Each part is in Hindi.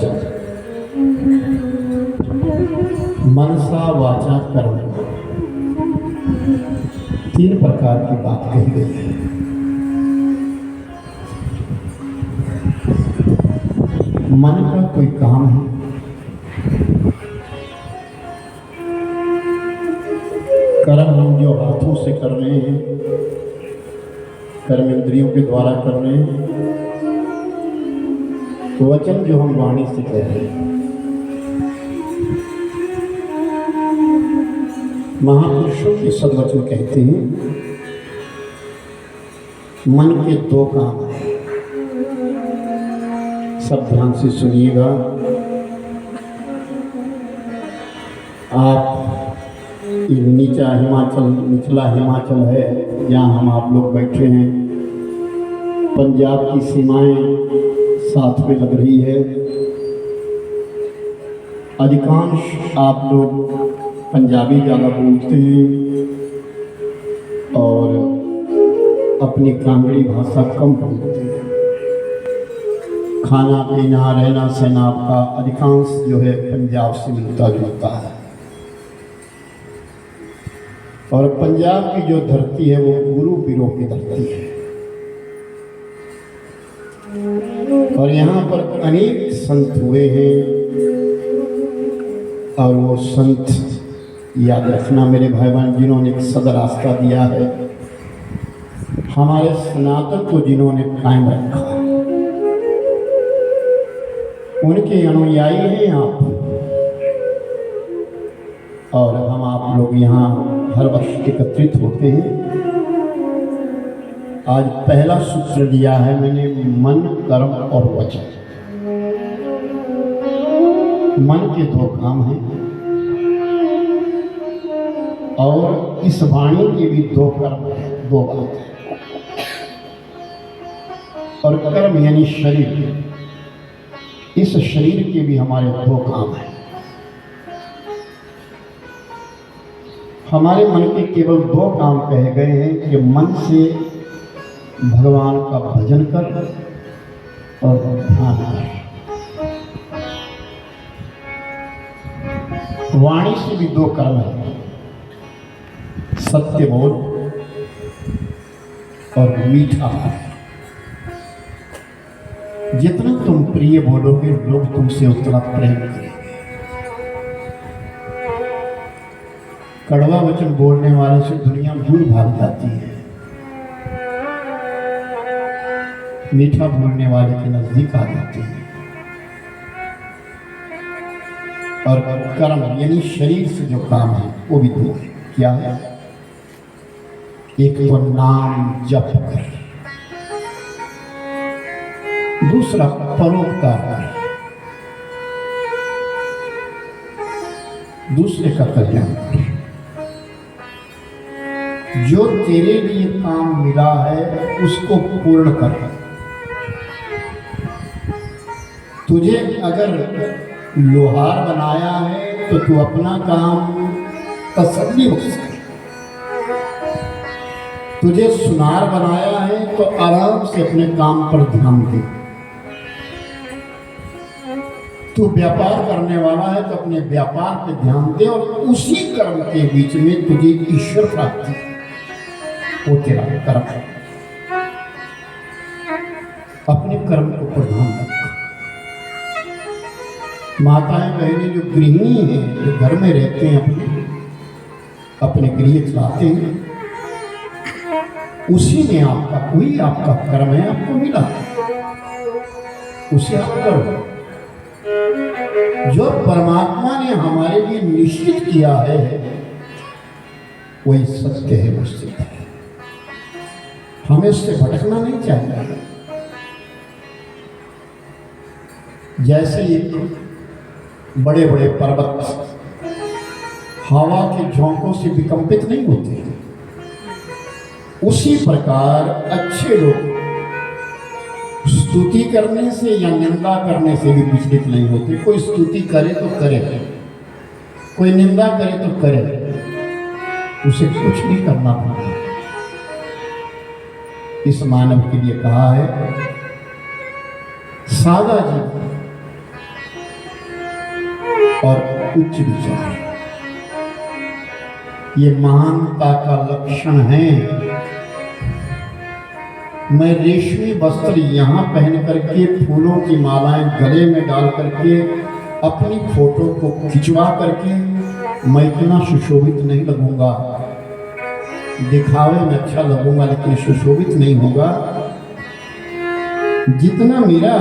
वचन, मनसा वाचा कर्म, 3 प्रकार की बात कही गई है। मन का कोई काम है, कर्म हम जो हाथों से कर रहे हैं, कर्म इंद्रियों के द्वारा कर रहे हैं, वचन जो हम वाणी से कह रहे हैं। महापुरुषों के सद्वचन कहते हैं मन के 2 काम हैं। सब ध्यान से सुनिएगा। आप निचला हिमाचल है जहाँ हम आप लोग बैठे हैं। पंजाब की सीमाएं साथ में लग रही है। अधिकांश आप लोग पंजाबी ज़्यादा बोलते हैं और अपनी कांगड़ी भाषा कम बोलते हैं। खाना पीना रहना सहना आपका अधिकांश जो है पंजाब से मिलता जुलता है। और पंजाब की जो धरती है वो गुरु पीरों की धरती है और यहाँ पर अनेक संत हुए हैं। और वो संत याद रखना मेरे भाई बहन, जिन्होंने एक सदा रास्ता दिया है, हमारे सनातन को जिन्होंने कायम रखा, उनके अनुयायी हैं आप। और हम आप लोग यहाँ हर वर्ष एकत्रित होते हैं। आज पहला सूत्र दिया है मैंने, मन कर्म और वचन। मन के 2 काम हैं और इस वाणी के भी 2 कर्म हैं, 2 बात है। और कर्म यानी शरीर, इस शरीर के भी हमारे 2 काम हैं। हमारे मन के केवल 2 काम कहे गए हैं कि मन से भगवान का भजन कर और ध्यान कर। वाणी से भी 2 कर्म है, सत्य बोल और मीठा है। जितना तुम प्रिय बोलोगे लोग तुमसे उतना प्रेम करेंगे। कड़वा वचन बोलने वाले से दुनिया दूर भाग जाती है, मीठा बोलने वाले के नजदीक आ जाती है। और कर्म यानी शरीर से जो काम है वो भी 2 है। क्या है? एक तो नाम जप कर, दूसरा परोपकार कर, दूसरे का कल्याण कर। जो तेरे लिए काम मिला है उसको पूर्ण कर। तुझे अगर लोहार बनाया है तो तू अपना काम तसल्ली से कर। तुझे सुनार बनाया है तो आराम से अपने काम पर ध्यान दे। तू व्यापार करने वाला है तो अपने व्यापार पे ध्यान दे और उसी कर्म के बीच में तुझे ईश्वर प्राप्ति, वो तेरा कर्म है। अपने कर्म को प्रधान रख। माताएं बहनें जो गृहिणी हैं, जो घर में रहते हैं, अपने गृह चलाते हैं, उसी में आपका कर्म है, आपको मिला, उसे आप करो। जो परमात्मा ने हमारे लिए निश्चित किया है वही सत्य है, वो सिद्ध है। हमें उससे भटकना नहीं चाहिए। जैसे एक बड़े बड़े पर्वत हवा के झोंकों से विकंपित नहीं होते, उसी प्रकार अच्छे लोग स्तुति करने से या निंदा करने से भी विचलित नहीं होते। कोई स्तुति करे तो करे, कोई निंदा करे तो करे, उसे कुछ नहीं करना पड़ता। इस मानव के लिए कहा है, सादा जी और उच्च विचार, ये महानता का लक्षण है। मैं रेशमी वस्त्र यहाँ पहन करके, फूलों की मालाएं गले में डाल करके, अपनी फोटो को खिंचवा करके मैं इतना सुशोभित नहीं लगूंगा। दिखावे में अच्छा लगूंगा लेकिन सुशोभित नहीं होगा जितना मेरा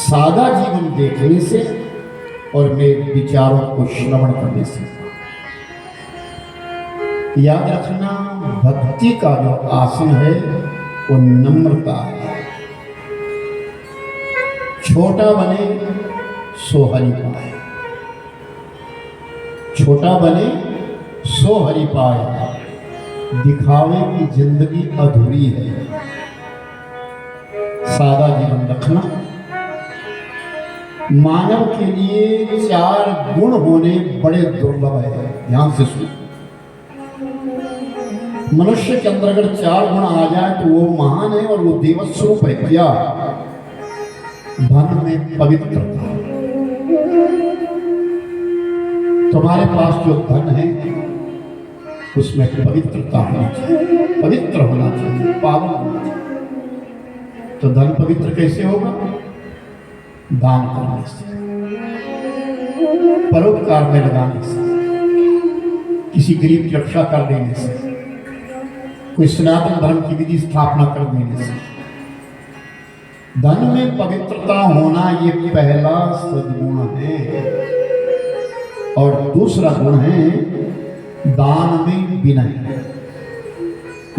सादा जीवन देखने से और मेरे विचारों को श्रवण करने से। याद रखना, भक्ति का जो आसन है वो नम्रता है। छोटा बने सो हरि पाए, छोटा बने सो हरि पाए। दिखावे की जिंदगी अधूरी है। सादा जीवन रखना। मानव के लिए 4 गुण होने बड़े दुर्लभ है। ध्यान से सुनो, मनुष्य के अंदर अगर 4 गुण आ जाए तो वो महान है और वो देवस्वरूप है। क्या? धन में पवित्रता। तुम्हारे पास जो धन है उसमें पवित्रता होनी चाहिए, पवित्र होना चाहिए, पावन होना चाहिए। तो धन पवित्र कैसे होगा? दान करने से, परोपकार में लगाने से, किसी गरीब की रक्षा कर देने से, कोई सनातन धर्म की विधि स्थापना कर देने से। धन में पवित्रता होना ये पहला सद्गुण है। और दूसरा गुण है दान में विनय।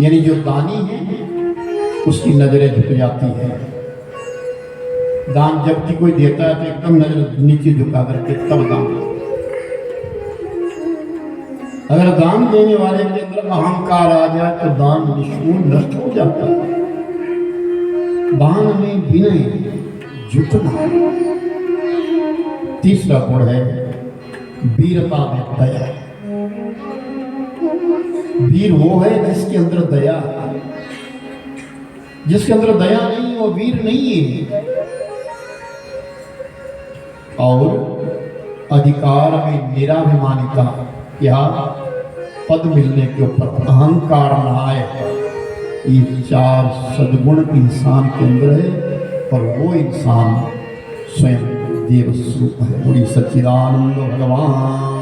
यानी जो दानी है उसकी नजरें झुक जाती है। दान जबकि कोई देता है तो एकदम नजर नीचे झुका करके तब दान। अगर दान देने वाले के अंदर अहंकार आ जाए तो दान निष्ठूर नष्ट हो जाता है। दान में विनय, झुकना। तीसरा गुण है वीरता में दया। वीर वो है जिसके अंदर दया है। जिसके अंदर दया नहीं वो वीर नहीं है। और अधिकार में निराभिमानिता। क्या? पद मिलने के ऊपर अहंकार न आए। ये 4 सद्गुण इंसान के अंदर है और वो इंसान स्वयं देव स्वरूप है। बड़ी सच्चिदानंद भगवान।